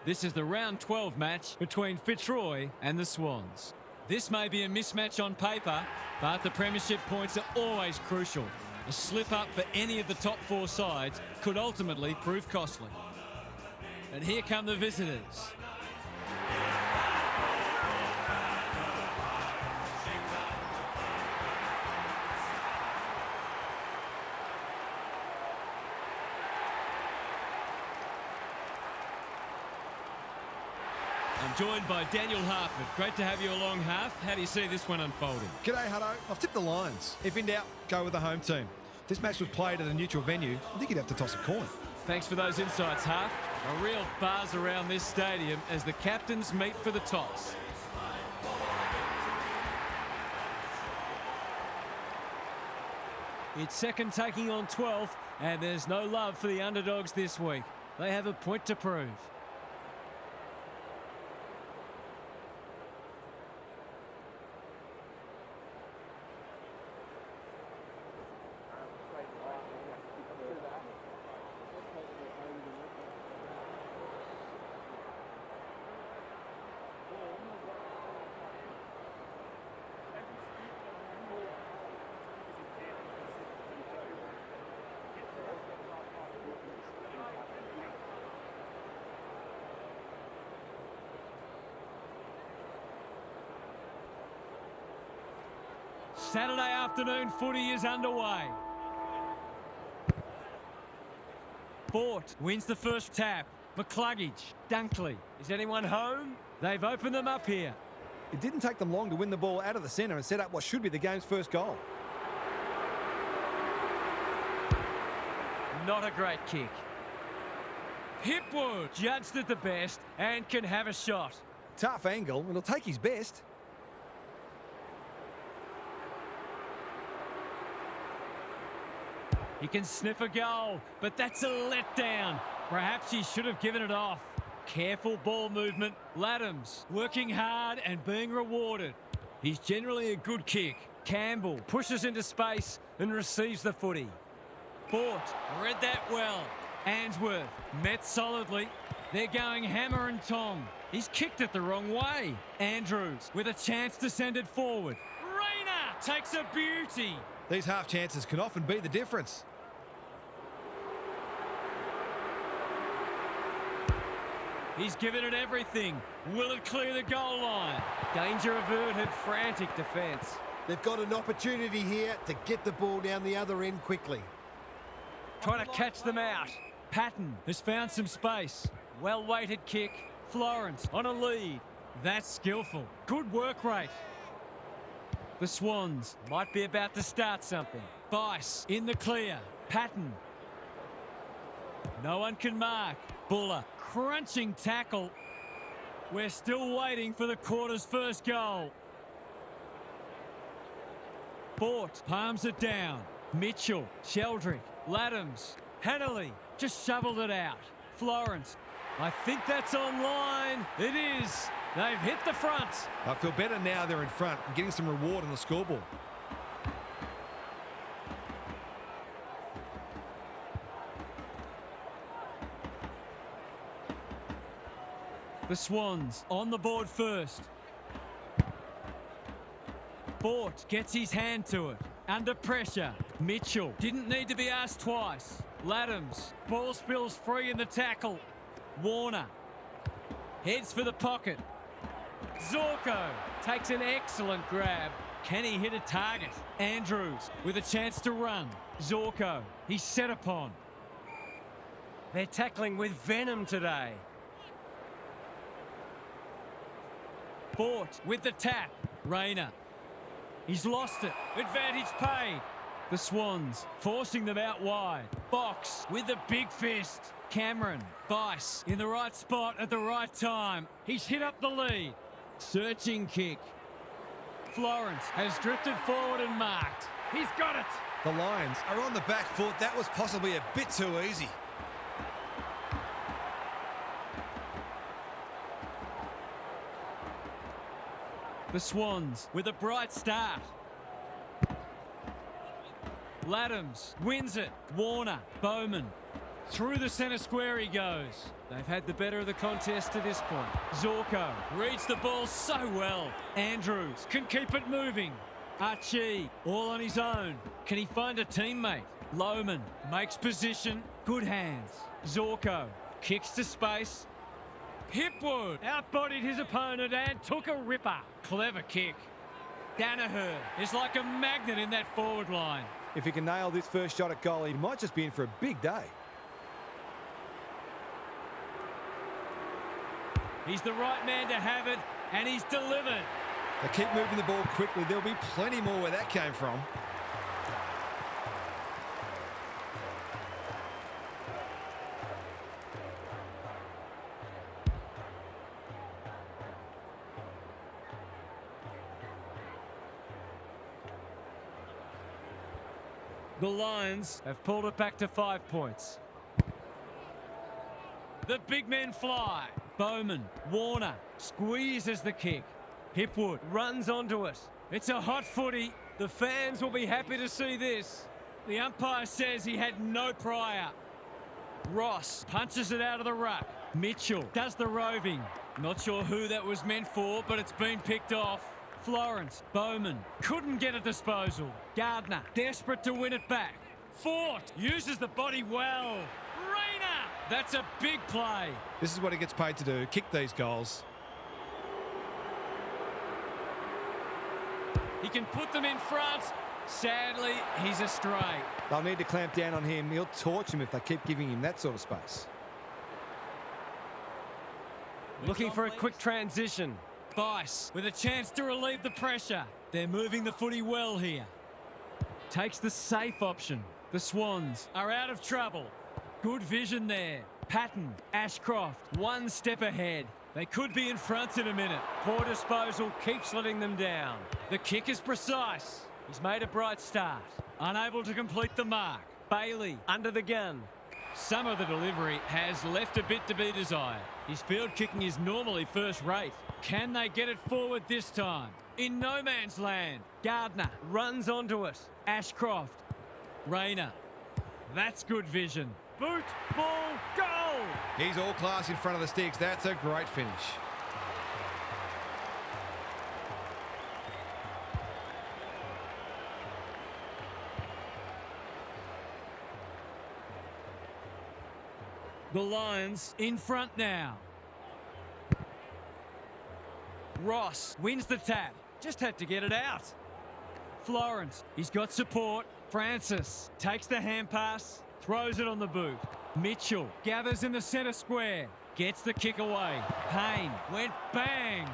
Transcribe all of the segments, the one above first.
This is the round 12 match between Fitzroy and the Swans. This may be a mismatch on paper, but the premiership points are always crucial. A slip-up for any of the top four sides could ultimately prove costly. And here come the visitors. I'm joined by Daniel Harford. Great to have you along, Harf. How do you see this one unfolding? G'day, Hutto. I've tipped the Lions. If in doubt, go with the home team. If this match was played at a neutral venue, I think you'd have to toss a coin. Thanks for those insights, Harf. A real buzz around this stadium as the captains meet for the toss. It's second taking on 12th, and there's no love for the underdogs this week. They have a point to prove. Saturday afternoon footy is underway. Fort wins the first tap. McCluggage, Dunkley. Is anyone home? They've opened them up here. It didn't take them long to win the ball out of the centre and set up what should be the game's first goal. Not a great kick. Hipwood judged it the best and can have a shot. Tough angle. It'll take his best. He can sniff a goal, but that's a letdown. Perhaps he should have given it off. Careful ball movement. Laddams working hard and being rewarded. He's generally a good kick. Campbell pushes into space and receives the footy. Fort read that well. Answorth met solidly. They're going hammer and tong. He's kicked it the wrong way. Andrews with a chance to send it forward. Rayner takes a beauty. These half chances can often be the difference. He's given it everything. Will it clear the goal line? Danger averted, frantic defence. They've got an opportunity here to get the ball down the other end quickly. Trying to catch them out. Patton has found some space. Well-weighted kick. Florence on a lead. That's skillful. Good work rate. The Swans might be about to start something. Bice in the clear. Patton. No one can mark. Buller crunching tackle. We're still waiting for the quarter's first goal. Fort palms it down. Mitchell, Sheldrick, Laddams, Hannelly just shoveled it out. Florence. I think that's online. It is. They've hit the front. I feel better now they're in front and getting some reward on the scoreboard. The Swans on the board first. Fort gets his hand to it. Under pressure. Mitchell didn't need to be asked twice. Laddams. Ball spills free in the tackle. Warner heads for the pocket. Zorko takes an excellent grab. Can he hit a target? Andrews with a chance to run. Zorko, he's set upon. They're tackling with venom today. Fort with the tap. Rayner. He's lost it. Advantage paid. The Swans forcing them out wide. Box with the big fist. Cameron. Bice in the right spot at the right time. He's hit up the lead. Searching kick. Florence has drifted forward and marked. He's got it. The Lions are on the back foot. That was possibly a bit too easy. The Swans with a bright start. Laddams wins it. Warner. Bowman. Through the centre square he goes. They've had the better of the contest to this point. Zorko reads the ball so well. Andrews can keep it moving. Archie, all on his own. Can he find a teammate? Lohman makes position. Good hands. Zorko kicks to space. Hipwood outbodied his opponent and took a ripper. Clever kick. Danaher is like a magnet in that forward line. If he can nail this first shot at goal, he might just be in for a big day. He's the right man to have it, and he's delivered. They keep moving the ball quickly. There'll be plenty more where that came from. The Lions have pulled it back to 5 points. The big men fly. Bowman, Warner, squeezes the kick. Hipwood runs onto it. It's a hot footy. The fans will be happy to see this. The umpire says he had no prior. Ross punches it out of the ruck. Mitchell does the roving. Not sure who that was meant for, but it's been picked off. Florence, Bowman couldn't get a disposal. Gardner desperate to win it back. Fort uses the body well. Rayner, that's a big play. This is what he gets paid to do, kick these goals. He can put them in front. Sadly, he's astray. They'll need to clamp down on him. He'll torch him if they keep giving him that sort of space. Looking for a quick transition. Bice with a chance to relieve the pressure. They're moving the footy well here. Takes the safe option. The Swans are out of trouble. Good vision there. Patton, Ashcroft, one step ahead. They could be in front in a minute. Poor disposal keeps letting them down. The kick is precise. He's made a bright start. Unable to complete the mark. Bailey under the gun. Some of the delivery has left a bit to be desired. His field kicking is normally first rate. Can they get it forward this time? In no man's land. Gardner runs onto it. Ashcroft. Rayner. That's good vision. Boot, ball, goal! He's all class in front of the sticks. That's a great finish. The Lions in front now. Ross wins the tap. Just had to get it out. Florence, he's got support. Francis takes the hand pass, throws it on the boot. Mitchell gathers in the centre square, gets the kick away. Payne went bang.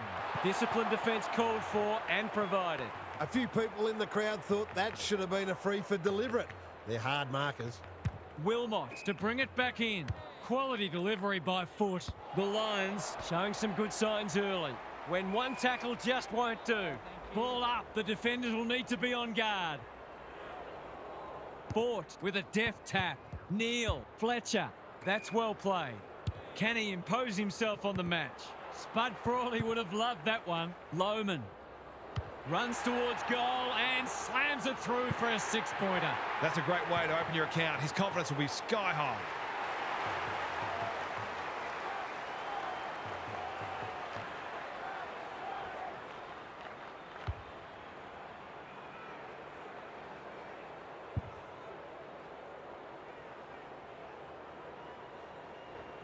Disciplined defence called for and provided. A few people in the crowd thought that should have been a free for deliberate. They're hard markers. Wilmot to bring it back in. Quality delivery by Foot. The Lions showing some good signs early. When one tackle just won't do. Ball up, the defenders will need to be on guard. Fort with a deft tap. Neal, Fletcher, that's well played. Can he impose himself on the match? Spud Frawley would have loved that one. Lohman runs towards goal and slams it through for a 6-pointer. That's a great way to open your account. His confidence will be sky high.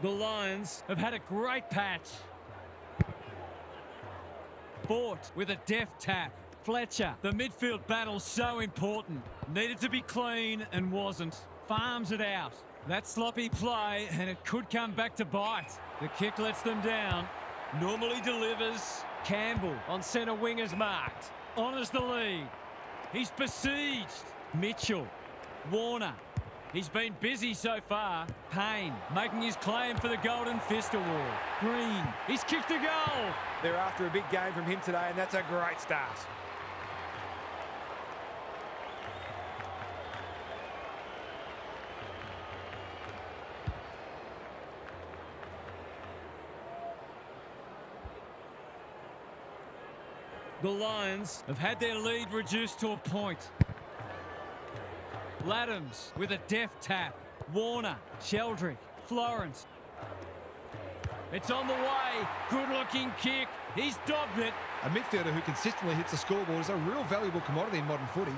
The Lions have had a great patch. Fort with a deft tap. Fletcher, the midfield battle's so important. Needed to be clean and wasn't. Farms it out. That sloppy play and it could come back to bite. The kick lets them down. Normally delivers. Campbell on centre wing is marked. Honours the lead. He's besieged. Mitchell. Warner. He's been busy so far. Payne making his claim for the Golden Fist Award. Green, he's kicked a goal. They're after a big game from him today, and that's a great start. The Lions have had their lead reduced to a point. Laddams with a deft tap. Warner, Sheldrick, Florence. It's on the way. Good-looking kick. He's dobbed it. A midfielder who consistently hits the scoreboard is a real valuable commodity in modern footy.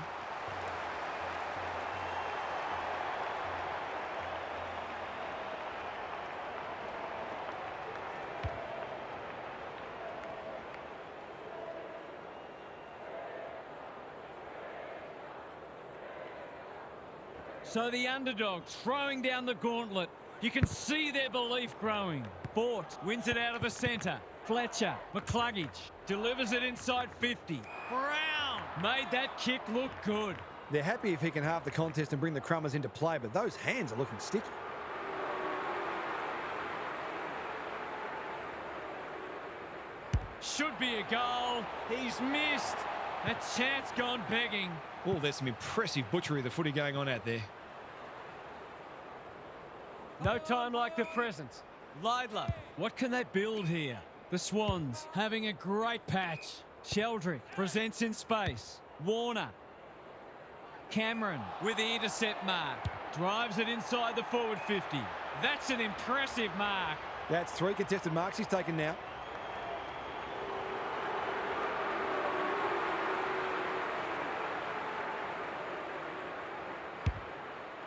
So the underdog throwing down the gauntlet. You can see their belief growing. Fort wins it out of the centre. Fletcher, McCluggage, delivers it inside 50. Brown made that kick look good. They're happy if he can halve the contest and bring the Crummers into play, but those hands are looking sticky. Should be a goal. He's missed. A chance gone begging. Oh, there's some impressive butchery of the footy going on out there. No time like the present. Leidler, what can they build here? The Swans having a great patch. Sheldrick presents in space. Warner. Cameron with the intercept mark. Drives it inside the forward 50. That's an impressive mark. That's 3 contested marks he's taken now.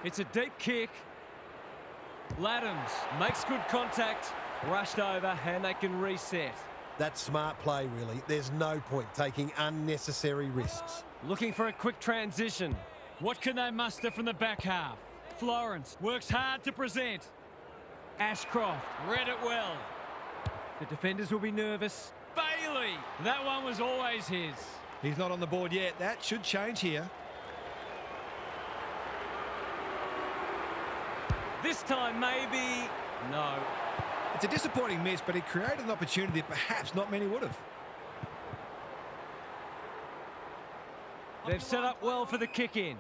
It's a deep kick. Laddams makes good contact. Rushed over and they can reset. That's smart play, really. There's no point taking unnecessary risks. Looking for a quick transition. What can they muster from the back half? Florence works hard to present. Ashcroft read it well. The defenders will be nervous. Bailey, that one was always his. He's not on the board yet. That should change here. This time maybe, no. It's a disappointing miss, but he created an opportunity that perhaps not many would have. They've set up well for the kick-in.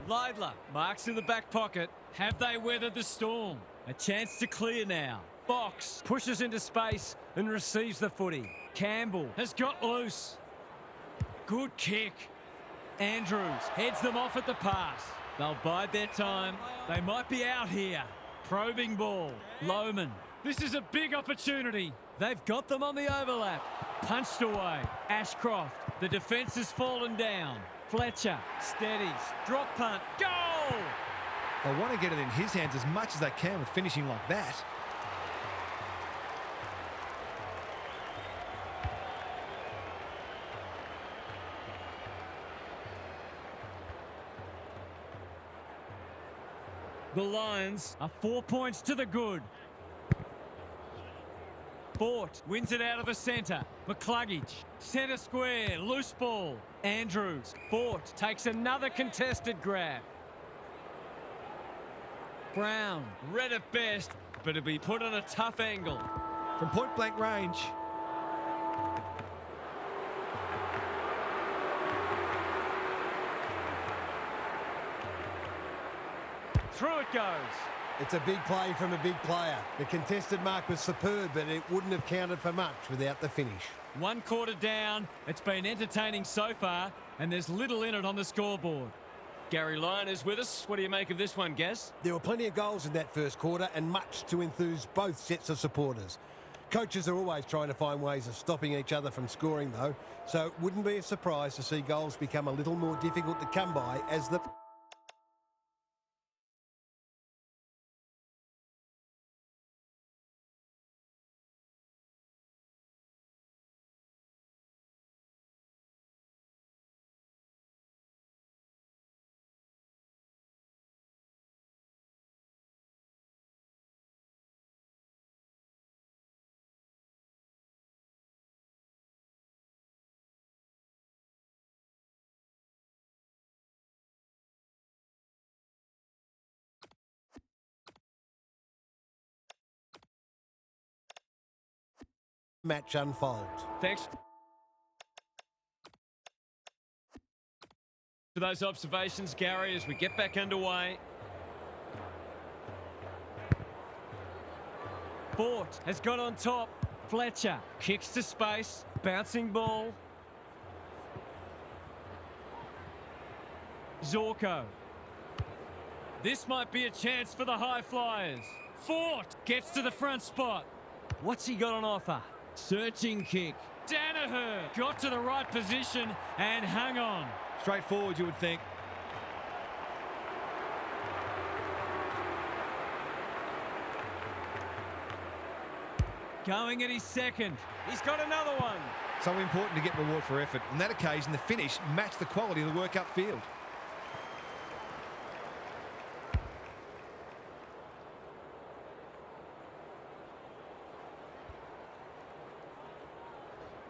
Leidler marks in the back pocket. Have they weathered the storm? A chance to clear now. Box pushes into space and receives the footy. Campbell has got loose. Good kick. Andrews heads them off at the pass. They'll bide their time. They might be out here. Probing ball. Lohman. This is a big opportunity. They've got them on the overlap. Punched away. Ashcroft. The defence has fallen down. Fletcher steadies. Drop punt. Goal! They want to get it in his hands as much as they can with finishing like that. The Lions are 4 points to the good. Fort wins it out of the centre. McCluggage, centre square, loose ball. Andrews, Fort takes another contested grab. Brown, read it best, but it'll be put on a tough angle. From point blank range. Through it goes. It's a big play from a big player. The contested mark was superb, but it wouldn't have counted for much without the finish. 1 quarter down. It's been entertaining so far, and there's little in it on the scoreboard. Gary Lyon is with us. What do you make of this one, Gaz? There were plenty of goals in that first quarter and much to enthuse both sets of supporters. Coaches are always trying to find ways of stopping each other from scoring, though, so it wouldn't be a surprise to see goals become a little more difficult to come by as the... match unfolds. Thanks for those observations, Gary, as we get back underway. Fort has got on top. Fletcher kicks to space. Bouncing ball. Zorko. This might be a chance for the high flyers. Fort gets to the front spot. What's he got on offer? Searching kick. Danaher got to the right position and hung on. Straightforward, you would think. Going at his second. He's got another one. So important to get reward for effort. On that occasion, the finish matched the quality of the work upfield.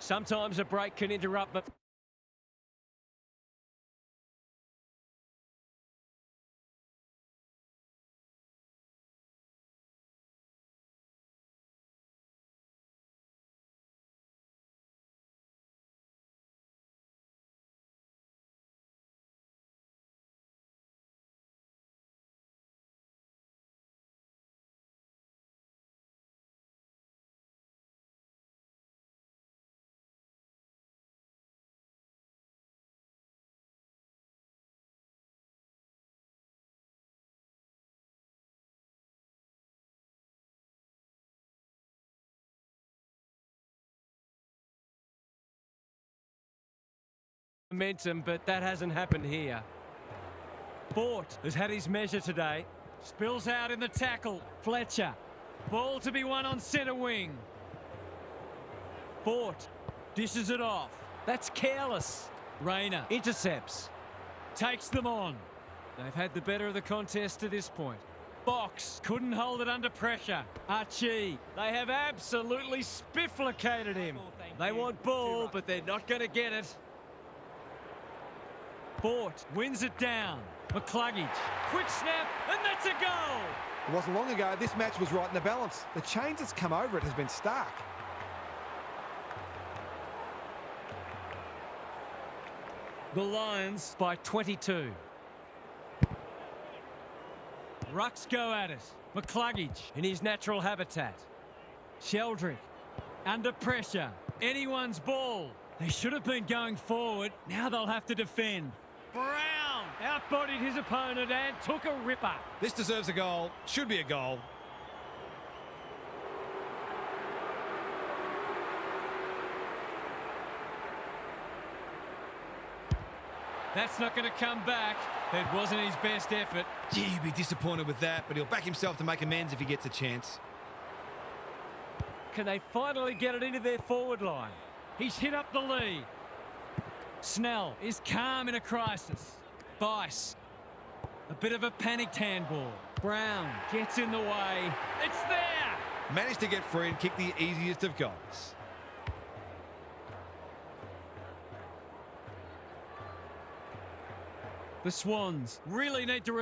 Sometimes a break can interrupt, but momentum, but that hasn't happened here. Fort has had his measure today. Spills out in the tackle. Fletcher. Ball to be won on centre wing. Fort dishes it off. That's careless. Rayner intercepts. Takes them on. They've had the better of the contest to this point. Box couldn't hold it under pressure. Archie, they have absolutely spifflicated him. They want ball, but they're not going to get it. Fort wins it down. McCluggage, quick snap, and that's a goal! It wasn't long ago this match was right in the balance. The change that's come over it has been stark. The Lions by 22. Rucks go at it. McCluggage in his natural habitat. Sheldrick under pressure. Anyone's ball. They should have been going forward. Now they'll have to defend. Brown outbodied his opponent and took a ripper. This deserves a goal. Should be a goal. That's not going to come back. It wasn't his best effort. Gee, he'd be disappointed with that, but he'll back himself to make amends if he gets a chance. Can they finally get it into their forward line? He's hit up the lead. Snell is calm in a crisis. Bice. A bit of a panicked handball. Brown gets in the way. It's there! Managed to get free and kick the easiest of goals. The Swans really need to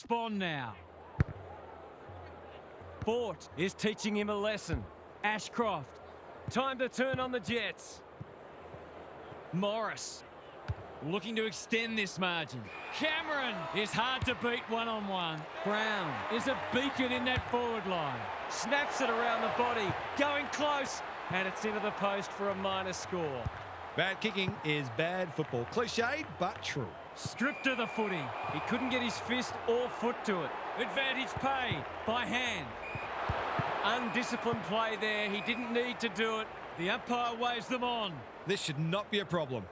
respond now. Fort is teaching him a lesson. Ashcroft, time to turn on the Jets. Morris, looking to extend this margin. Cameron is hard to beat one-on-one. Brown is a beacon in that forward line. Snaps it around the body, going close, and it's into the post for a minor score. Bad kicking is bad football. Cliched, but true. Stripped of the footy. He couldn't get his fist or foot to it. Advantage paid by hand. Undisciplined play there. He didn't need to do it. The umpire waves them on. This should not be a problem.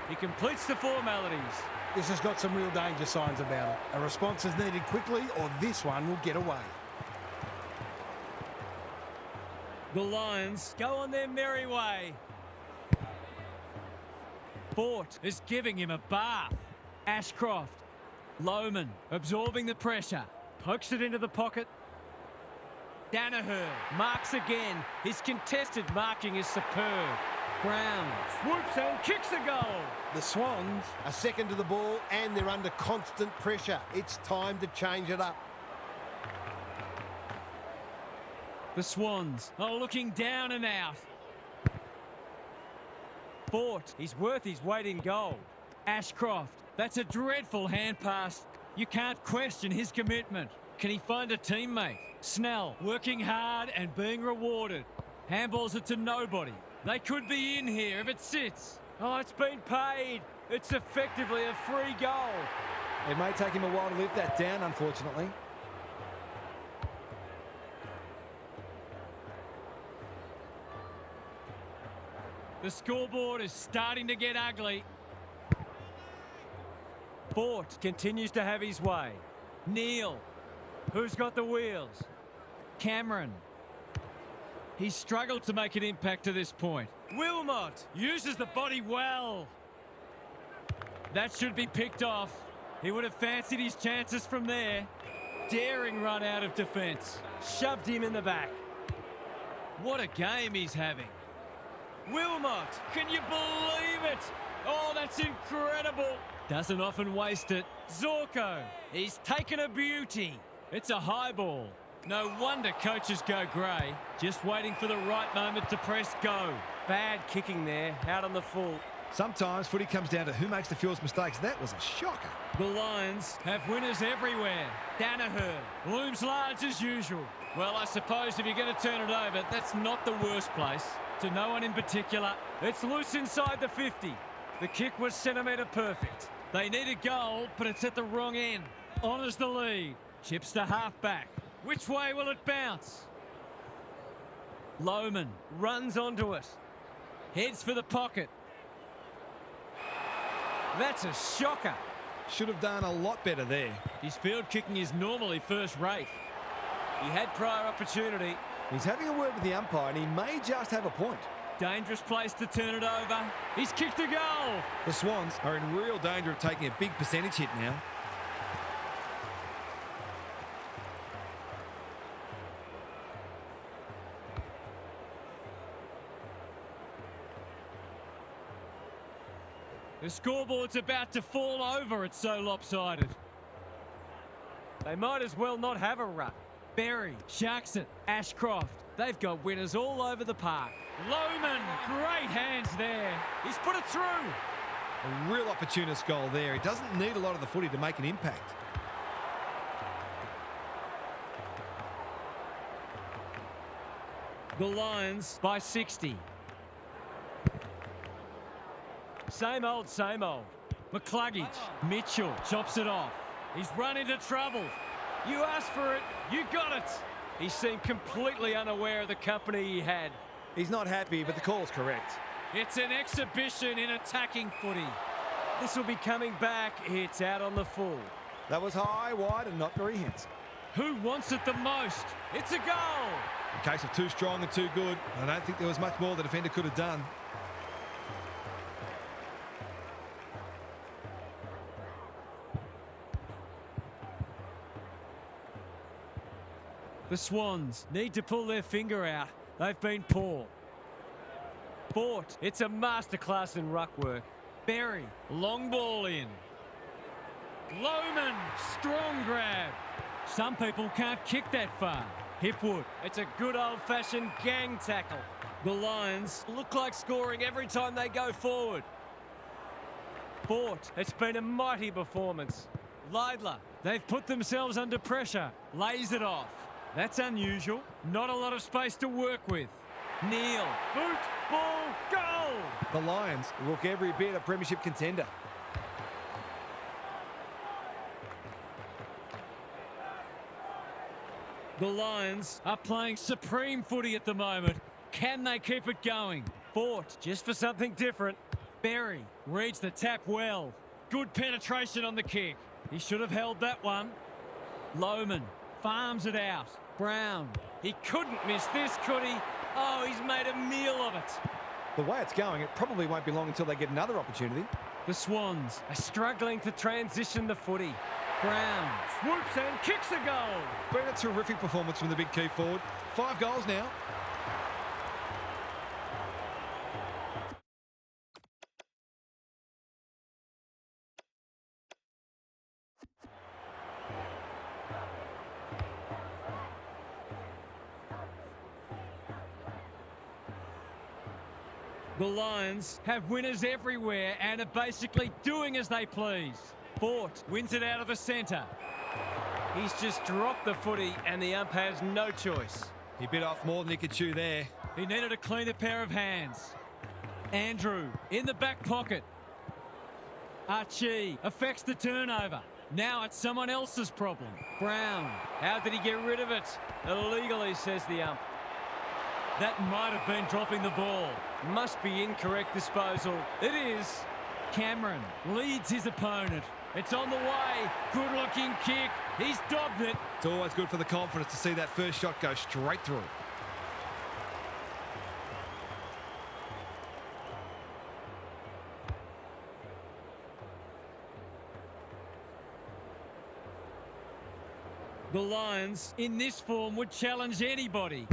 He completes the formalities. This has got some real danger signs about it. A response is needed quickly or this one will get away. The Lions go on their merry way. Fort is giving him a bath. Ashcroft. Lohman absorbing the pressure. Pokes it into the pocket. Danaher marks again. His contested marking is superb. Brown swoops and kicks a goal. The Swans are second to the ball and they're under constant pressure. It's time to change it up. The Swans are looking down and out. Fort, he's worth his weight in gold. Ashcroft, that's a dreadful hand pass. You can't question his commitment. Can he find a teammate? Snell, working hard and being rewarded. Handballs it to nobody. They could be in here if it sits. Oh, it's been paid. It's effectively a free goal. It may take him a while to lift that down, unfortunately. The scoreboard is starting to get ugly. Fort continues to have his way. Neal, who's got the wheels? Cameron. He's struggled to make an impact to this point. Wilmot uses the body well. That should be picked off. He would have fancied his chances from there. Daring run out of defence. Shoved him in the back. What a game he's having. Wilmot, can you believe it? Oh, that's incredible. Doesn't often waste it. Zorko, he's taken a beauty. It's a high ball. No wonder coaches go grey. Just waiting for the right moment to press go. Bad kicking there, out on the full. Sometimes footy comes down to who makes the fewest mistakes. That was a shocker. The Lions have winners everywhere. Danaher looms large as usual. Well, I suppose if you're going to turn it over, that's not the worst place. To no one in particular, it's loose inside the 50. The kick was centimetre perfect. They need a goal, but it's at the wrong end. Honours the lead. Chips to half-back. Which way will it bounce? Lohman runs onto it. Heads for the pocket. That's a shocker. Should have done a lot better there. His field kicking is normally first rate. He had prior opportunity. He's having a word with the umpire and he may just have a point. Dangerous place to turn it over. He's kicked a goal. The Swans are in real danger of taking a big percentage hit now. The scoreboard's about to fall over, it's so lopsided. They might as well not have a run. Berry, Sharkson, Ashcroft. They've got winners all over the park. Lohman, great hands there. He's put it through. A real opportunist goal there. He doesn't need a lot of the footy to make an impact. The Lions by 60. Same old, same old. McCluggage, Mitchell chops it off. He's run into trouble. You asked for it, you got it. He seemed completely unaware of the company he had. He's not happy, but the call's correct. It's an exhibition in attacking footy. This will be coming back. It's out on the full. That was high, wide, and not very handsome. Who wants it the most? It's a goal. A case of too strong and too good. I don't think there was much more the defender could have done. The Swans need to pull their finger out. They've been poor. Fort, it's a masterclass in ruck work. Berry, long ball in. Lohman, strong grab. Some people can't kick that far. Hipwood, it's a good old-fashioned gang tackle. The Lions look like scoring every time they go forward. Fort, it's been a mighty performance. Leidler, they've put themselves under pressure. Lays it off. That's unusual. Not a lot of space to work with. Neal, boot, ball, goal! The Lions look every bit a premiership contender. The Lions are playing supreme footy at the moment. Can they keep it going? Fort, just for something different. Berry reads the tap well. Good penetration on the kick. He should have held that one. Lohmann farms it out. Brown. He couldn't miss this, could he? Oh, he's made a meal of it. The way it's going, it probably won't be long until they get another opportunity. The Swans are struggling to transition the footy. Brown swoops and kicks a goal. Been a terrific performance from the big key forward. 5 goals now. The Lions have winners everywhere and are basically doing as they please. Fort wins it out of the centre. He's just dropped the footy and the ump has no choice. He bit off more than he could chew there. He needed a cleaner pair of hands. Andrew in the back pocket. Archie affects the turnover. Now it's someone else's problem. Brown. How did he get rid of it? Illegally, says the ump. That might have been dropping the ball. Must be incorrect disposal. It is. Cameron leads his opponent. It's on the way. Good-looking kick. He's dobbed it. It's always good for the confidence to see that first shot go straight through. The Lions, in this form, would challenge anybody.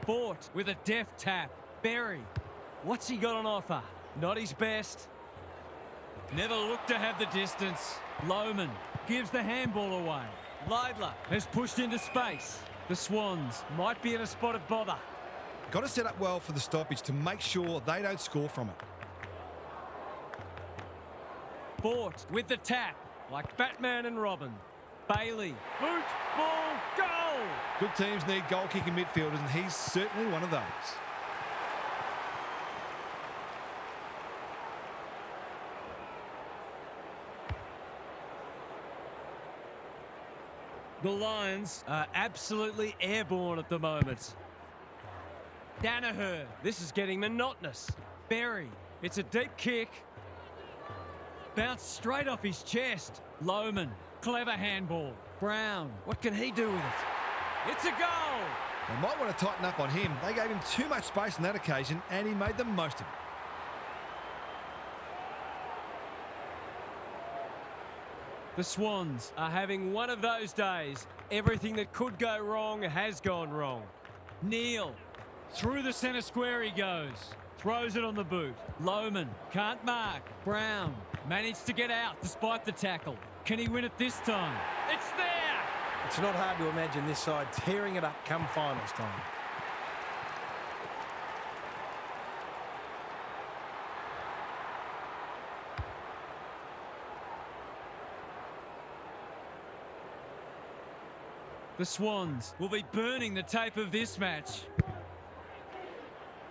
Fort with a deft tap. Berry. What's he got on offer? Not his best. Never looked to have the distance. Lohmann gives the handball away. Leidler has pushed into space. The Swans might be in a spot of bother. Got to set up well for the stoppage to make sure they don't score from it. Fort with the tap, like Batman and Robin. Bailey, boot, ball, goal! Good teams need goal-kicking midfielders, and he's certainly one of those. The Lions are absolutely airborne at the moment. Danaher, this is getting monotonous. Berry, it's a deep kick. Bounced straight off his chest. Lohmann, clever handball. Brown, what can he do with it? It's a goal! They might want to tighten up on him. They gave him too much space on that occasion, and he made the most of it. The Swans are having one of those days. Everything that could go wrong has gone wrong. Neal, through the centre square he goes. Throws it on the boot. Lohmann can't mark. Brown managed to get out despite the tackle. Can he win it this time? It's there! It's not hard to imagine this side tearing it up come finals time. The Swans will be burning the tape of this match.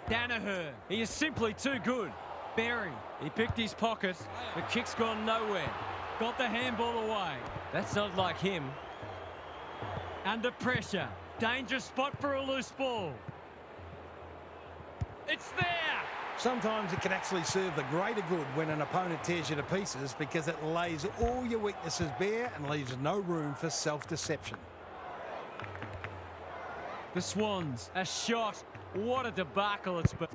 Danaher, he is simply too good. Berry, he picked his pocket. The kick's gone nowhere. Got the handball away. That's not like him. Under pressure. Dangerous spot for a loose ball. It's there! Sometimes it can actually serve the greater good when an opponent tears you to pieces because it lays all your weaknesses bare and leaves no room for self-deception. The Swans, a shot. What a debacle it's been.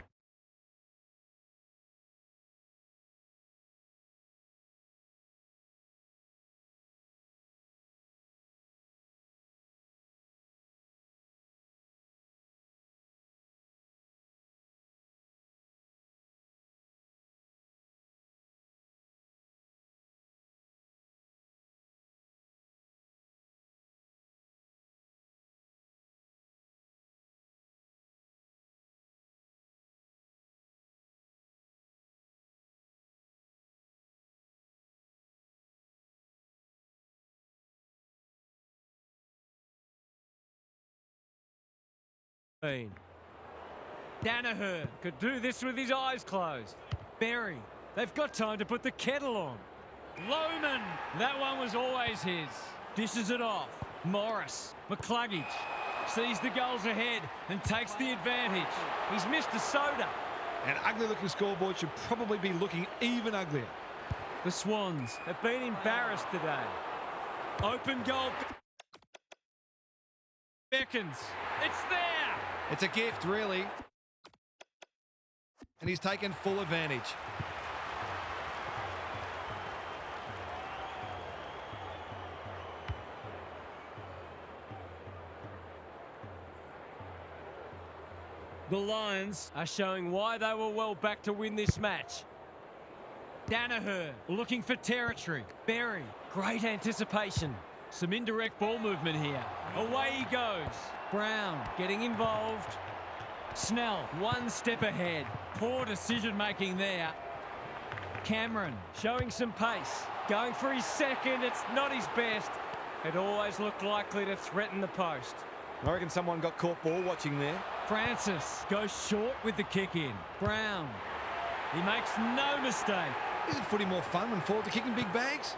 Danaher could do this with his eyes closed. Berry, they've got time to put the kettle on. Lohmann, that one was always his. Dishes it off. Morris, McCluggage, sees the goals ahead and takes the advantage. He's missed a soda. An ugly-looking scoreboard should probably be looking even uglier. The Swans have been embarrassed today. Open goal. Beckons. It's there. It's a gift, really. And he's taken full advantage. The Lions are showing why they were well back to win this match. Danaher looking for territory. Berry, great anticipation. Some indirect ball movement here. Away he goes. Brown getting involved. Snell one step ahead. Poor decision making there. Cameron showing some pace. Going for his second. It's not his best. It always looked likely to threaten the post. I reckon someone got caught ball watching there. Francis goes short with the kick in. Brown. He makes no mistake. Isn't footy more fun when forwards are kicking big bags?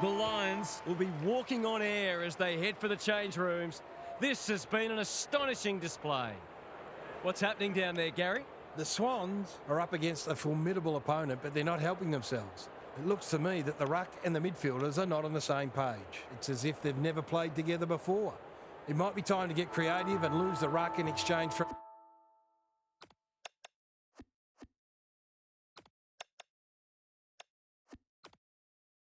The Lions will be walking on air as they head for the change rooms. This has been an astonishing display. What's happening down there, Gary? The Swans are up against a formidable opponent, but they're not helping themselves. It looks to me that the ruck and the midfielders are not on the same page. It's as if they've never played together before. It might be time to get creative and lose the ruck in exchange for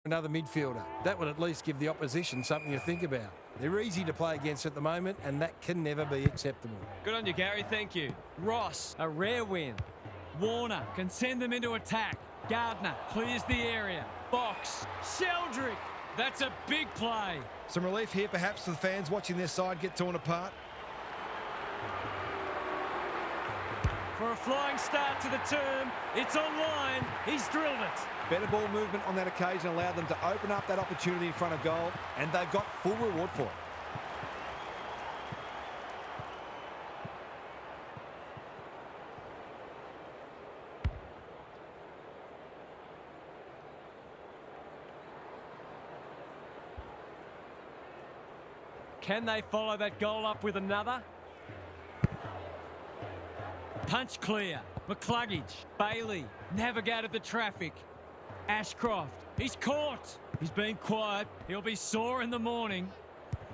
another midfielder. That would at least give the opposition something to think about. They're easy to play against at the moment, and that can never be acceptable. Good on you, Gary. Thank you. Ross, a rare win. Warner can send them into attack. Gardner clears the area. Box. Sheldrick. That's a big play. Some relief here perhaps for the fans watching their side get torn apart. For a flying start to the term, it's online. He's drilled it. Better ball movement on that occasion allowed them to open up that opportunity in front of goal, and they've got full reward for it. Can they follow that goal up with another? Punch clear. McCluggage. Bailey navigated the traffic. Ashcroft. He's caught. He's been quiet. He'll be sore in the morning.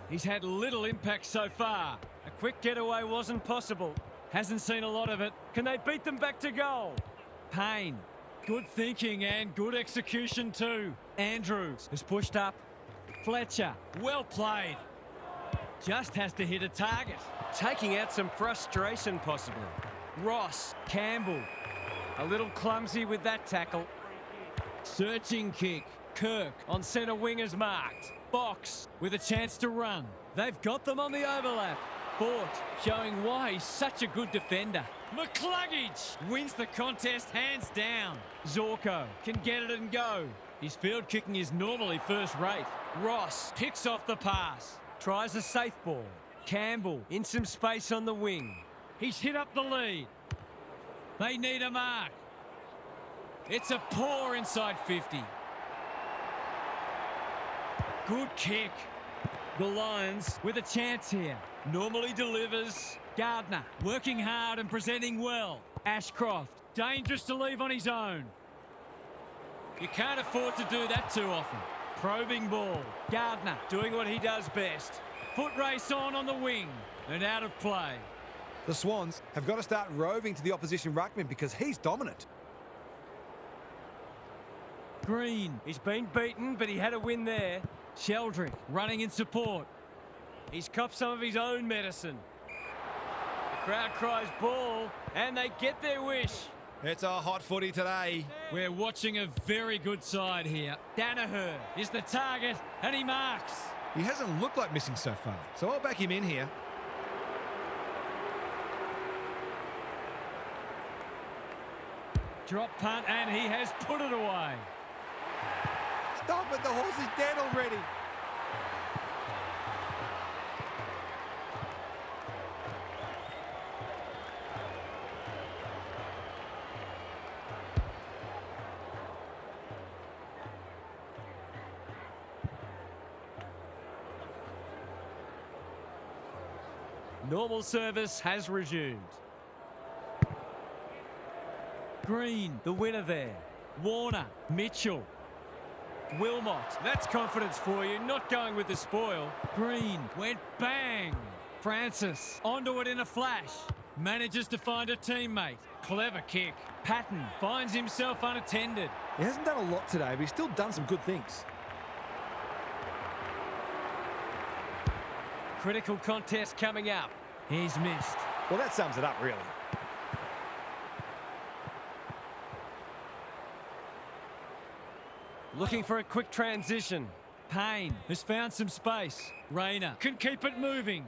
He's had little impact so far. A quick getaway wasn't possible. Hasn't seen a lot of it. Can they beat them back to goal? Payne. Good thinking and good execution too. Andrews is pushed up. Fletcher. Well played. Just has to hit a target. Taking out some frustration possibly. Ross. Campbell. A little clumsy with that tackle. Searching kick. Kirk on centre wing is marked. Box with a chance to run. They've got them on the overlap. Fort showing why he's such a good defender. McCluggage wins the contest hands down. Zorko can get it and go. His field kicking is normally first rate. Ross picks off the pass. Tries a safe ball. Campbell in some space on the wing. He's hit up the lead. They need a mark. It's a poor inside 50. Good kick. The Lions with a chance here. Normally delivers. Gardner working hard and presenting well. Ashcroft dangerous to leave on his own. You can't afford to do that too often. Probing ball. Gardner doing what he does best. Foot race on the wing and out of play. The Swans have got to start roving to the opposition ruckman because he's dominant. Green, he's been beaten, but he had a win there. Sheldrick running in support. He's copped some of his own medicine. The crowd cries ball, and they get their wish. It's a hot footy today. We're watching a very good side here. Danaher is the target, and he marks. He hasn't looked like missing so far, so I'll back him in here. Drop punt, and he has put it away. Stop it, the horse is dead already. Normal service has resumed. Green, the winner there. Warner, Mitchell. Wilmot, that's confidence for you, not going with the spoil. Green went bang. Francis, onto it in a flash. Manages to find a teammate. Clever kick. Patton finds himself unattended. He hasn't done a lot today, but he's still done some good things. Critical contest coming up. He's missed. Well, that sums it up, really. Looking for a quick transition. Payne has found some space. Rayner can keep it moving.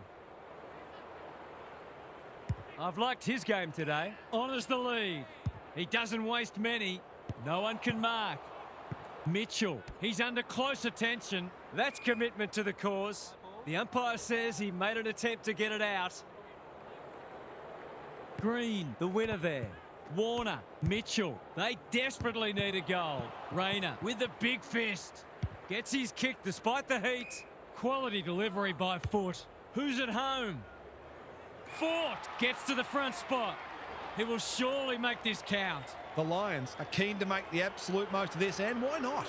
I've liked his game today. Honours the lead. He doesn't waste many. No one can mark. Mitchell, he's under close attention. That's commitment to the cause. The umpire says he made an attempt to get it out. Green, the winner there. Warner, Mitchell, they desperately need a goal. Rayner with the big fist. Gets his kick despite the heat. Quality delivery by Foot. Who's at home? Fort gets to the front spot. He will surely make this count. The Lions are keen to make the absolute most of this, and why not?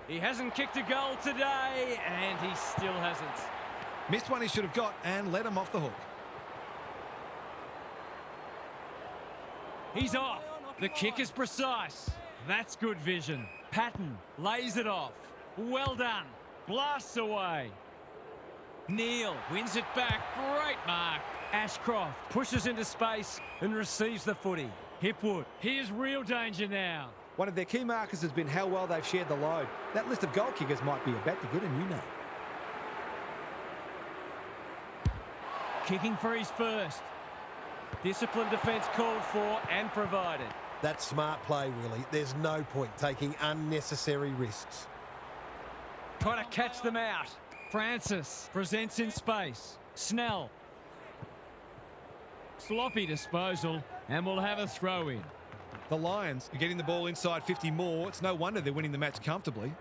He hasn't kicked a goal today, and he still hasn't. Missed one he should have got and let him off the hook. He's off. The kick is precise. That's good vision. Patton lays it off. Well done. Blasts away. Neal wins it back. Great mark. Ashcroft pushes into space and receives the footy. Hipwood, here's real danger now. One of their key markers has been how well they've shared the load. That list of goal kickers might be about to get a new name. Kicking for his first. Disciplined defence called for and provided. That's smart play, really. There's no point taking unnecessary risks. Trying to catch them out. Francis presents in space. Snell. Sloppy disposal, and we'll have a throw in. The Lions are getting the ball inside 50 more. It's no wonder they're winning the match comfortably.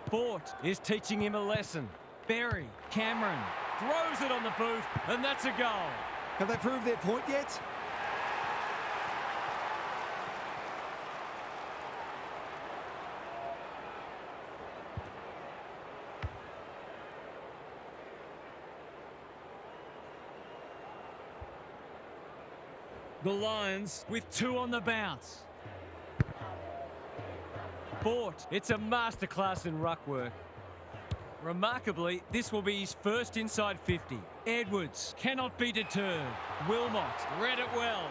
Fort is teaching him a lesson. Berry, Cameron, throws it on the boot, and that's a goal. Have they proved their point yet? The Lions with 2 on the bounce. Fort, it's a masterclass in ruck work. Remarkably, this will be his first inside 50. Edwards cannot be deterred. Wilmot read it well.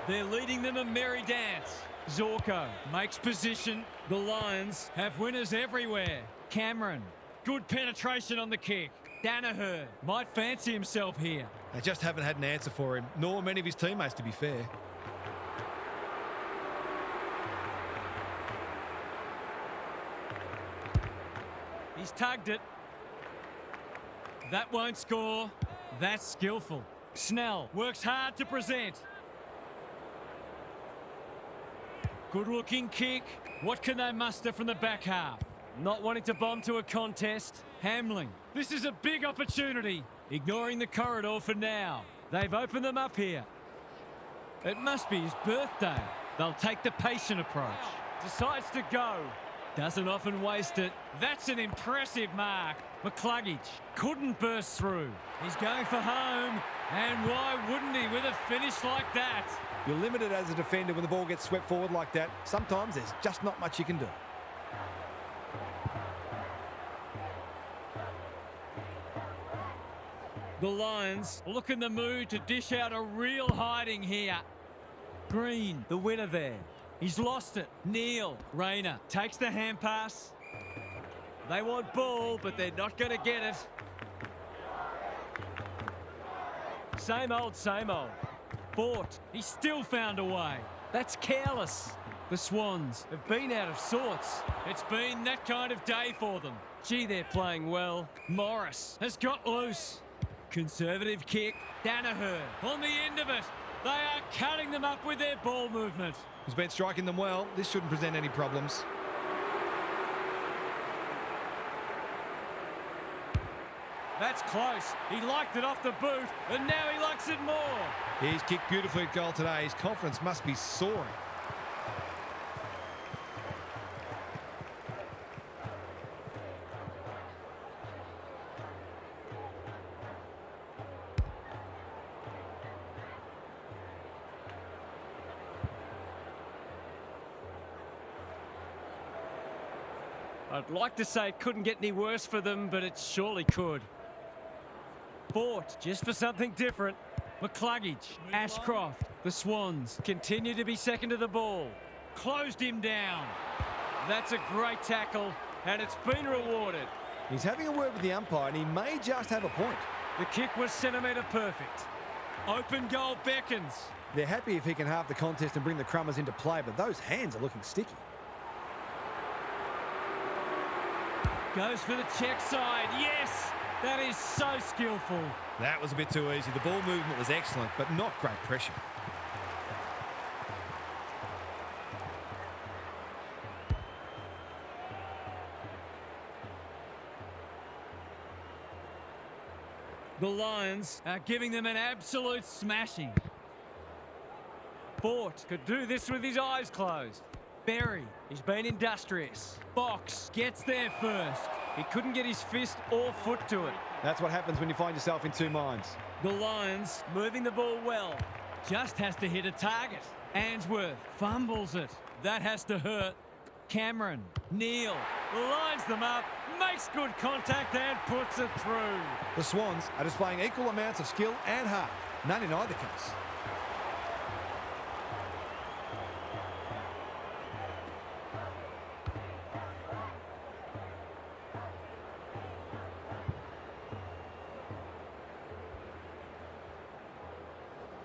They're leading them a merry dance. Zorko makes position. The Lions have winners everywhere. Cameron, good penetration on the kick. Danaher might fancy himself here. They just haven't had an answer for him, nor many of his teammates, to be fair. He's tugged it. That won't score. That's skillful. Snell works hard to present. Good-looking kick. What can they muster from the back half? Not wanting to bomb to a contest. Hamling. This is a big opportunity. Ignoring the corridor for now. They've opened them up here. It must be his birthday. They'll take the patient approach. Decides to go. Doesn't often waste it. That's an impressive mark. McCluggage couldn't burst through. He's going for home. And why wouldn't he with a finish like that? You're limited as a defender when the ball gets swept forward like that. Sometimes there's just not much you can do. The Lions look in the mood to dish out a real hiding here. Green, the winner there. He's lost it. Neal, Rayner takes the hand pass. They want ball, but they're not going to get it. Same old, same old. Fort, he still found a way. That's careless. The Swans have been out of sorts. It's been that kind of day for them. Gee, they're playing well. Morris has got loose. Conservative kick. Danaher on the end of it. They are cutting them up with their ball movement. He's been striking them well. This shouldn't present any problems. That's close. He liked it off the boot, and now he likes it more. He's kicked beautifully at goal today. His confidence must be soaring. I'd like to say it couldn't get any worse for them, but it surely could. Fought just for something different. McCluggage, Ashcroft, the Swans continue to be second to the ball. Closed him down. That's a great tackle, and it's been rewarded. He's having a word with the umpire, and he may just have a point. The kick was centimetre perfect. Open goal beckons. They're happy if he can halve the contest and bring the Crummers into play, but those hands are looking sticky. Goes for the check side. Yes! That is so skillful. That was a bit too easy. The ball movement was excellent, but not great pressure. The Lions are giving them an absolute smashing. Fort could do this with his eyes closed. Berry, he's been industrious. Box gets there first. He couldn't get his fist or foot to it. That's what happens when you find yourself in two minds. The Lions moving the ball well. Just has to hit a target. Answorth fumbles it. That has to hurt. Cameron, Neal, lines them up, makes good contact and puts it through. The Swans are displaying equal amounts of skill and heart. None in either case.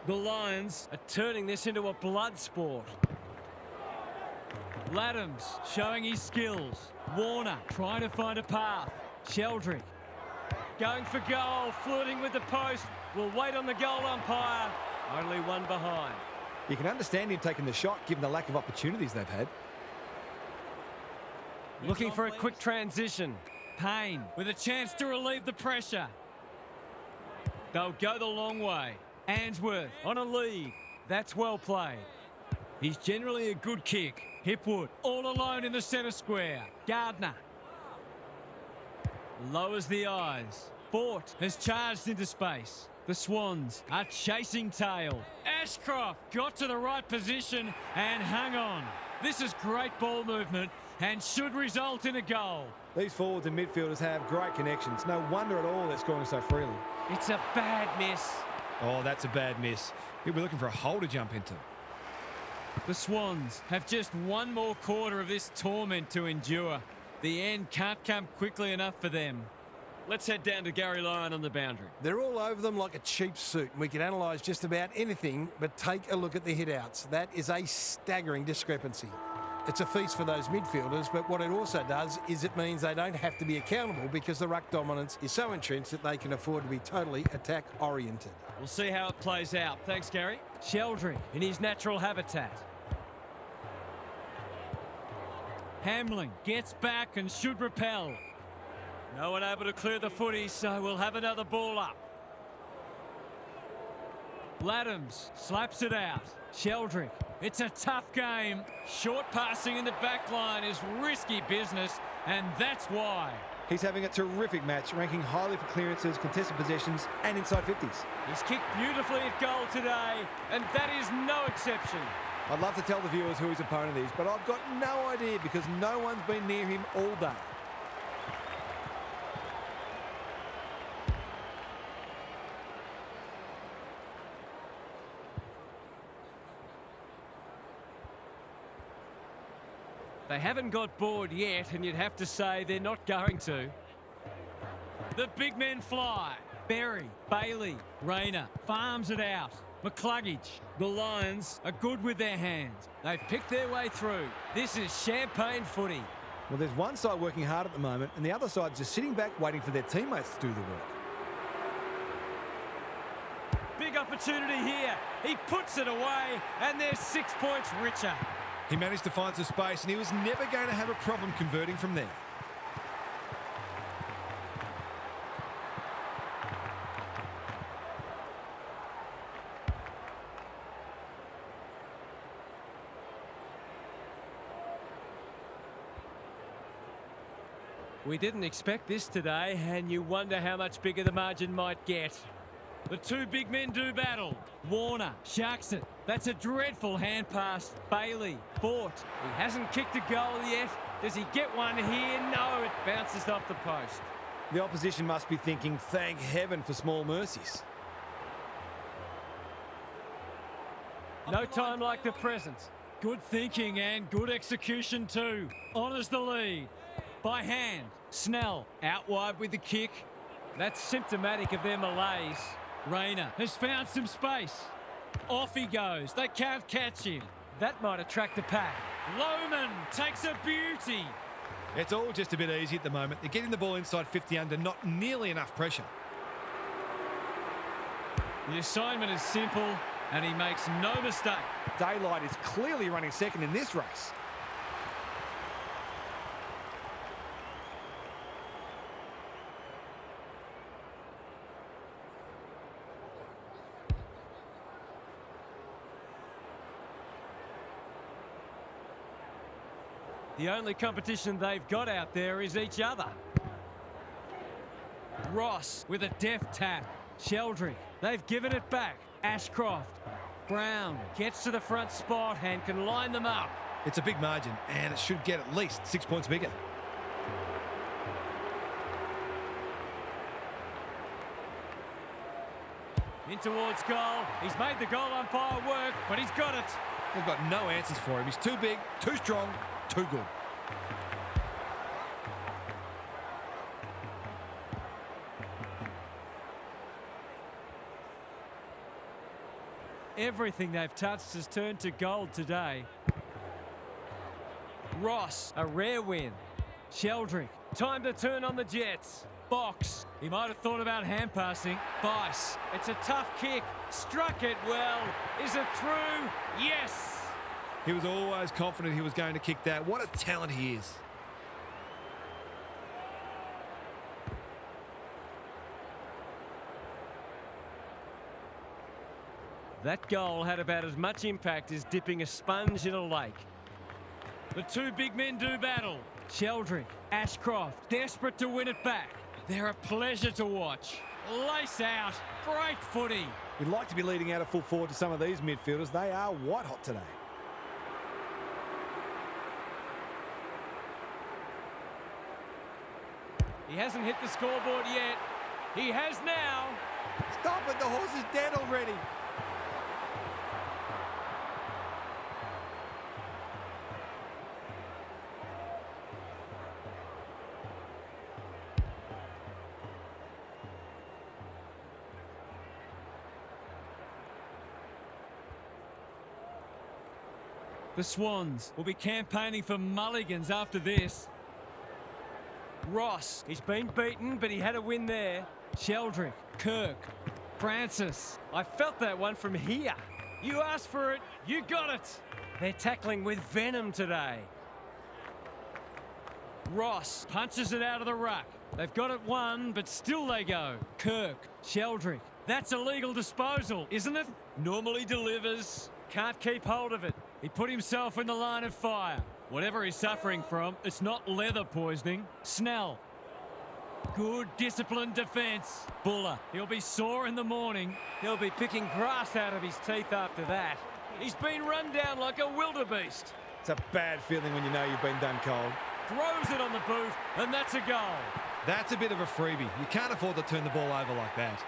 The Lions are turning this into a blood sport. Laddams showing his skills. Warner trying to find a path. Sheldrick going for goal, flirting with the post. Will wait on the goal umpire. Only one behind. You can understand him taking the shot given the lack of opportunities they've had. Looking for a quick transition. Payne with a chance to relieve the pressure. They'll go the long way. Answorth on a lead. That's well played. He's generally a good kick. Hipwood all alone in the centre square. Gardner lowers the eyes. Fort has charged into space. The Swans are chasing tail. Ashcroft got to the right position and hung on. This is great ball movement and should result in a goal. These forwards and midfielders have great connections. No wonder at all they're scoring so freely. It's a bad miss. Oh, that's a bad miss. He'll be looking for a hole to jump into. The Swans have just one more quarter of this torment to endure. The end can't come quickly enough for them. Let's head down to Gary Lyon on the boundary. They're all over them like a cheap suit. We can analyse just about anything, but take a look at the hit-outs. That is a staggering discrepancy. It's a feast for those midfielders, but what it also does is it means they don't have to be accountable because the ruck dominance is so entrenched that they can afford to be totally attack-oriented. We'll see how it plays out. Thanks, Gary. Sheldrick in his natural habitat. Hamling gets back and should repel. No one able to clear the footy, so we'll have another ball up. Laddams slaps it out. Sheldrick, it's a tough game. Short passing in the back line is risky business, and that's why. He's having a terrific match, ranking highly for clearances, contested possessions, and inside 50s. He's kicked beautifully at goal today, and that is no exception. I'd love to tell the viewers who his opponent is, but I've got no idea because no one's been near him all day. They haven't got bored yet, and you'd have to say they're not going to. The big men fly. Berry, Bailey, Rayner farms it out. McCluggage. The Lions are good with their hands. They've picked their way through. This is champagne footy. Well, there's one side working hard at the moment, and the other side just sitting back waiting for their teammates to do the work. Big opportunity here. He puts it away, and they're 6 points richer. He managed to find some space, and he was never going to have a problem converting from there. We didn't expect this today, and you wonder how much bigger the margin might get. The two big men do battle. Warner sharks it. That's a dreadful hand pass. Bailey fought. He hasn't kicked a goal yet. Does he get one here? No, it bounces off the post. The opposition must be thinking, thank heaven for small mercies. No time like the present. Good thinking and good execution too. Honours the lead. By hand. Snell out wide with the kick. That's symptomatic of their malaise. Rayner has found some space. Off he goes. They can't catch him. That might attract the pack. Lohman takes a beauty. It's all just a bit easy at the moment. They're getting the ball inside 50 under, not nearly enough pressure. The assignment is simple, and he makes no mistake. Daylight is clearly running second in this race. The only competition they've got out there is each other. Ross with a deft tap. Sheldrick, they've given it back. Ashcroft. Brown gets to the front spot and can line them up. It's a big margin, and it should get at least 6 points bigger. In towards goal. He's made the goal umpire work, but he's got it. They've got no answers for him. He's too big, too strong, too good. Everything they've touched has turned to gold today. Ross, a rare win. Sheldrick, time to turn on the Jets. Box, he might have thought about hand passing. Bice, it's a tough kick. Struck it well. Is it through? Yes! He was always confident he was going to kick that. What a talent he is. That goal had about as much impact as dipping a sponge in a lake. The two big men do battle. Sheldrick, Ashcroft, desperate to win it back. They're a pleasure to watch. Lace out. Great footy. We'd like to be leading out a full forward to some of these midfielders. They are white hot today. He hasn't hit the scoreboard yet. He has now. Stop it, the horse is dead already. The Swans will be campaigning for mulligans after this. Ross, he's been beaten, but he had a win there. Sheldrick, Kirk, Francis. I felt that one from here. You asked for it, you got it. They're tackling with venom today. Ross punches it out of the ruck. They've got it won, but still they go. Kirk, Sheldrick. That's a legal disposal, isn't it? Normally delivers. Can't keep hold of it. He put himself in the line of fire. Whatever he's suffering from, it's not leather poisoning. Snell. Good disciplined defence. Buller. He'll be sore in the morning. He'll be picking grass out of his teeth after that. He's been run down like a wildebeest. It's a bad feeling when you know you've been done cold. Throws it on the boot, and that's a goal. That's a bit of a freebie. You can't afford to turn the ball over like that.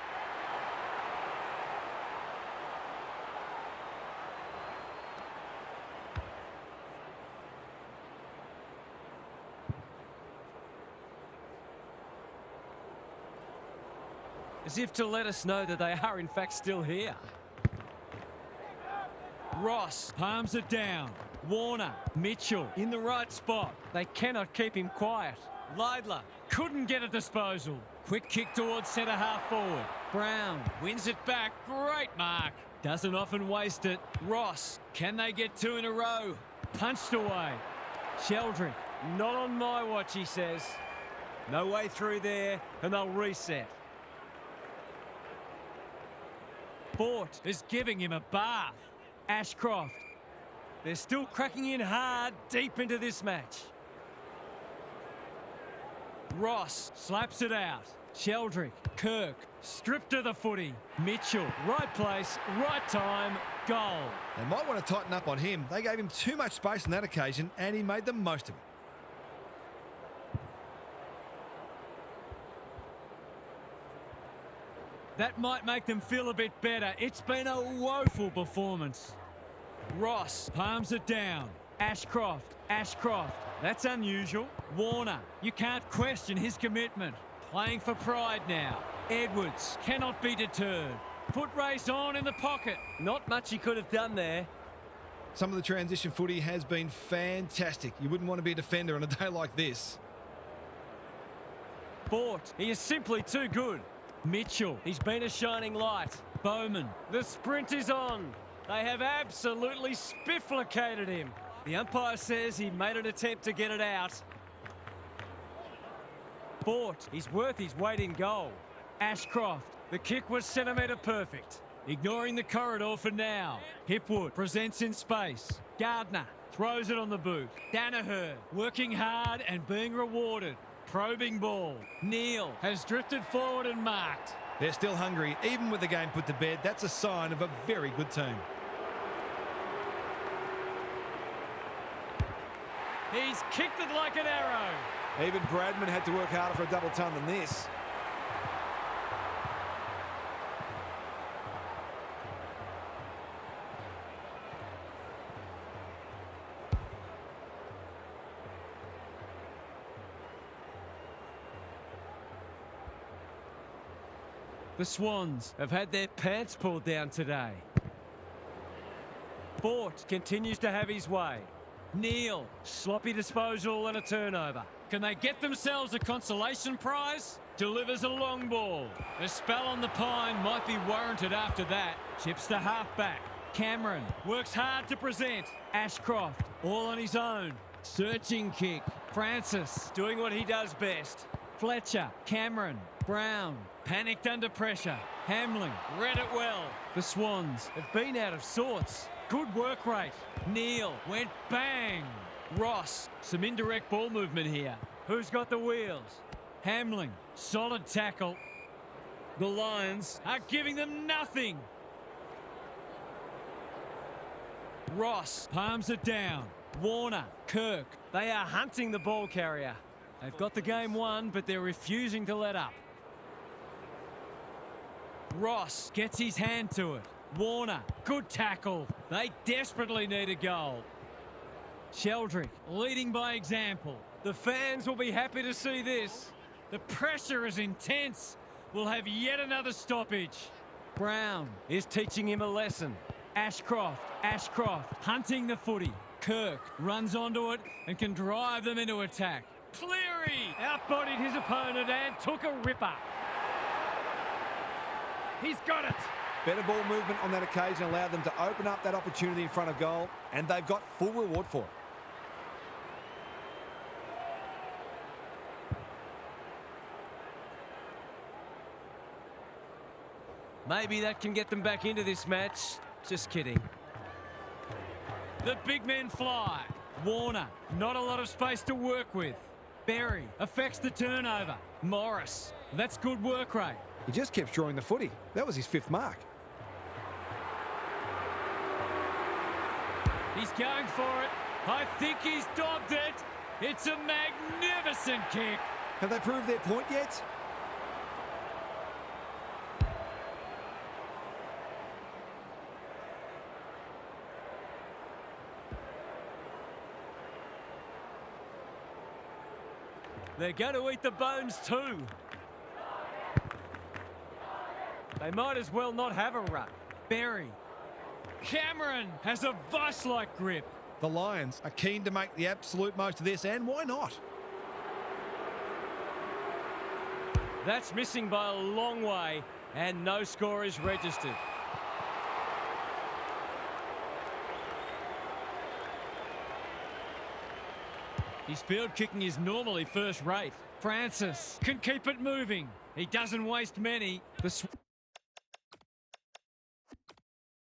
As if to let us know that they are in fact still here. Ross palms it down. Warner, Mitchell in the right spot. They cannot keep him quiet. Leidler couldn't get a disposal. Quick kick towards centre half forward. Brown wins it back. Great mark. Doesn't often waste it. Ross, can they get two in a row? Punched away. Sheldrick, not on my watch, he says. No way through there, and they'll reset. Fort is giving him a bath. Ashcroft. They're still cracking in hard deep into this match. Ross slaps it out. Sheldrick, Kirk, stripped of the footy. Mitchell, right place, right time, goal. They might want to tighten up on him. They gave him too much space on that occasion, and he made the most of it. That might make them feel a bit better. It's been a woeful performance. Ross palms it down. Ashcroft. That's unusual. Warner, you can't question his commitment. Playing for pride now. Edwards cannot be deterred. Foot race on in the pocket. Not much he could have done there. Some of the transition footy has been fantastic. You wouldn't want to be a defender on a day like this. Fort, he is simply too good. Mitchell, he's been a shining light. Bowman, the sprint is on. They have absolutely spifflicated him. The umpire says he made an attempt to get it out. Fort, he's worth his weight in goal. Ashcroft, the kick was centimetre perfect. Ignoring the corridor for now. Hipwood presents in space. Gardner throws it on the boot. Danaher working hard and being rewarded. Probing ball. Neal has drifted forward and marked. They're still hungry, even with the game put to bed. That's a sign of a very good team. He's kicked it like an arrow. Even Bradman had to work harder for a double ton than this. The Swans have had their pants pulled down today. Fort continues to have his way. Neal, sloppy disposal and a turnover. Can they get themselves a consolation prize? Delivers a long ball. A spell on the pine might be warranted after that. Chips to halfback. Cameron works hard to present. Ashcroft, all on his own. Searching kick. Francis doing what he does best. Fletcher, Cameron, Brown, panicked under pressure. Hamling read it well. The Swans have been out of sorts. Good work rate. Neal went bang. Ross, some indirect ball movement here. Who's got the wheels? Hamling, solid tackle. The Lions are giving them nothing. Ross palms it down. Warner, Kirk, they are hunting the ball carrier. They've got the game won, but they're refusing to let up. Ross gets his hand to it. Warner, good tackle. They desperately need a goal. Sheldrick leading by example. The fans will be happy to see this. The pressure is intense. We'll have yet another stoppage. Brown is teaching him a lesson. Ashcroft hunting the footy. Kirk runs onto it and can drive them into attack. Cleary outbodied his opponent and took a ripper. He's got it. Better ball movement on that occasion allowed them to open up that opportunity in front of goal, and they've got full reward for it. Maybe that can get them back into this match. Just kidding. The big men fly. Warner, not a lot of space to work with. Berry affects the turnover. Morris, that's good work rate. He just kept drawing the footy. That was his 5th mark. He's going for it. I think he's dogged it. It's a magnificent kick. Have they proved their point yet? They're going to eat the bones too. They might as well not have a ruck. Berry. Cameron has a vice-like grip. The Lions are keen to make the absolute most of this, and why not? That's missing by a long way, and no score is registered. His field kicking is normally first rate. Francis can keep it moving. He doesn't waste many. The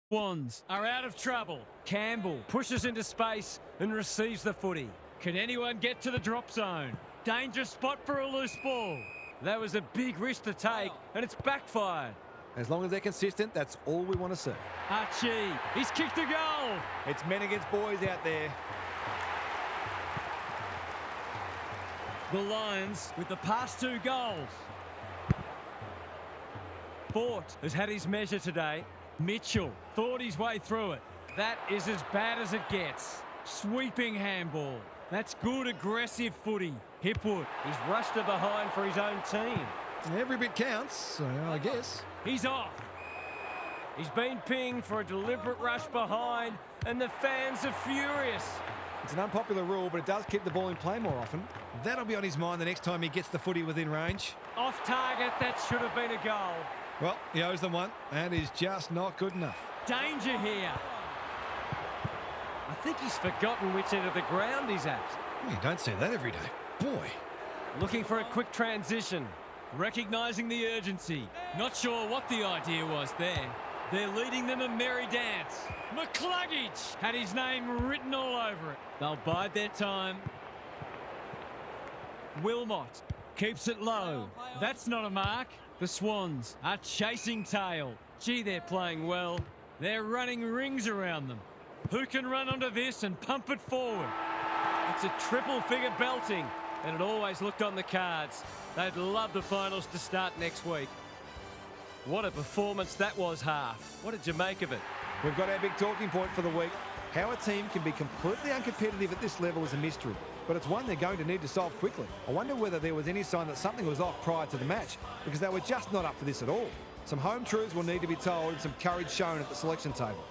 Swans are out of trouble. Campbell pushes into space and receives the footy. Can anyone get to the drop zone? Dangerous spot for a loose ball. That was a big risk to take, and it's backfired. As long as they're consistent, that's all we want to see. Archie, he's kicked a goal. It's men against boys out there. The Lions with the past 2 goals. Fort has had his measure today. Mitchell thought his way through it. That is as bad as it gets. Sweeping handball. That's good aggressive footy. Hipwood, he's rushed her behind for his own team. Every bit counts, so I guess. He's off. He's been pinged for a deliberate rush behind, and the fans are furious. It's an unpopular rule, but it does keep the ball in play more often. That'll be on his mind the next time he gets the footy within range. Off target, that should have been a goal. Well, he owes them one, and is just not good enough. Danger here. I think he's forgotten which end of the ground he's at. Well, you don't see that every day. Boy. Looking for a quick transition. Recognising the urgency. Not sure what the idea was there. They're leading them a merry dance. McCluggage had his name written all over it. They'll bide their time. Wilmot keeps it low. That's not a mark. The Swans are chasing tail. Gee, they're playing well. They're running rings around them. Who can run onto this and pump it forward? It's a triple figure belting, and it always looked on the cards. They'd love the finals to start next week. What a performance that was, Half. What did you make of it? We've got our big talking point for the week. How a team can be completely uncompetitive at this level is a mystery, but it's one they're going to need to solve quickly. I wonder whether there was any sign that something was off prior to the match, because they were just not up for this at all. Some home truths will need to be told and some courage shown at the selection table.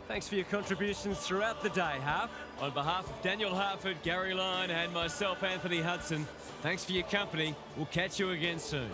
Thanks for your contributions throughout the day, Half. On behalf of Daniel Harford, Gary Lyon and myself, Anthony Hudson, thanks for your company. We'll catch you again soon.